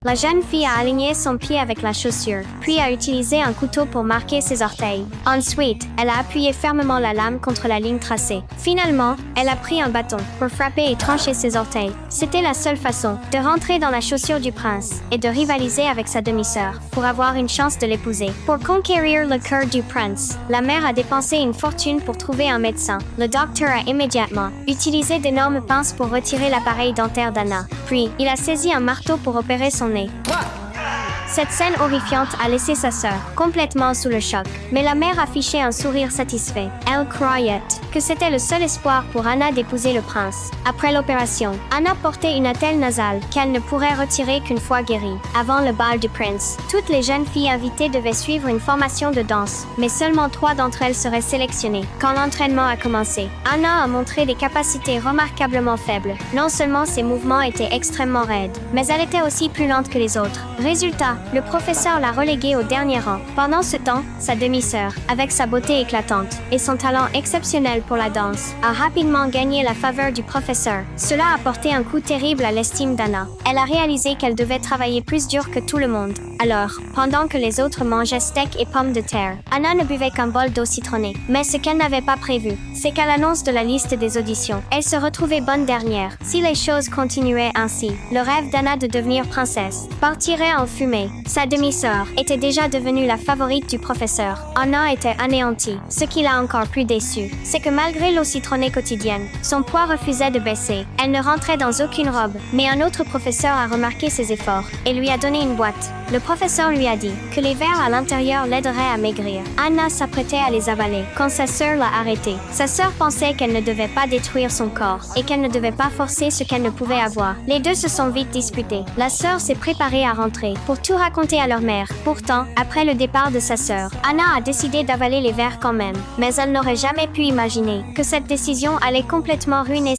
La jeune fille a aligné son pied avec la chaussure, puis a utilisé un couteau pour marquer ses orteils. Ensuite, elle a appuyé fermement la lame contre la ligne tracée. Finalement, elle a pris un bâton pour frapper et trancher ses orteils. C'était la seule façon de rentrer dans la chaussure du prince et de rivaliser avec sa demi-sœur pour avoir une chance de l'épouser. Pour conquérir le cœur du prince, la mère a dépensé une fortune pour trouver un médecin. Le docteur a immédiatement utilisé d'énormes pinces pour retirer l'appareil dentaire d'Anna. Puis, il a saisi un marteau pour opérer son nez. Cette scène horrifiante a laissé sa sœur complètement sous le choc, mais la mère affichait un sourire satisfait. Elle croyait que c'était le seul espoir pour Anna d'épouser le prince. Après l'opération, Anna portait une attelle nasale qu'elle ne pourrait retirer qu'une fois guérie. Avant le bal du prince, toutes les jeunes filles invitées devaient suivre une formation de danse, mais seulement 3 d'entre elles seraient sélectionnées. Quand l'entraînement a commencé, Anna a montré des capacités remarquablement faibles. Non seulement ses mouvements étaient extrêmement raides, mais elle était aussi plus lente que les autres. Résultat, le professeur l'a reléguée au dernier rang. Pendant ce temps, sa demi-sœur, avec sa beauté éclatante et son talent exceptionnel pour la danse, a rapidement gagné la faveur du professeur. Cela a porté un coup terrible à l'estime d'Anna. Elle a réalisé qu'elle devait travailler plus dur que tout le monde. Alors, pendant que les autres mangeaient steak et pommes de terre, Anna ne buvait qu'un bol d'eau citronnée. Mais ce qu'elle n'avait pas prévu, c'est qu'à l'annonce de la liste des auditions, elle se retrouvait bonne dernière. Si les choses continuaient ainsi, le rêve d'Anna de devenir princesse partirait en fumée. Sa demi-sœur était déjà devenue la favorite du professeur. Anna était anéantie. Ce qui l'a encore plus déçue, c'est que malgré l'eau citronnée quotidienne, son poids refusait de baisser. Elle ne rentrait dans aucune robe, mais un autre professeur a remarqué ses efforts et lui a donné une boîte. Le professeur lui a dit que les vers à l'intérieur l'aideraient à maigrir. Anna s'apprêtait à les avaler quand sa sœur l'a arrêtée. Sa sœur pensait qu'elle ne devait pas détruire son corps et qu'elle ne devait pas forcer ce qu'elle ne pouvait avoir. Les deux se sont vite disputés. La sœur s'est préparée à rentrer pour tout raconter à leur mère. Pourtant, après le départ de sa sœur, Anna a décidé d'avaler les vers quand même. Mais elle n'aurait jamais pu imaginer que cette décision allait complètement ruiner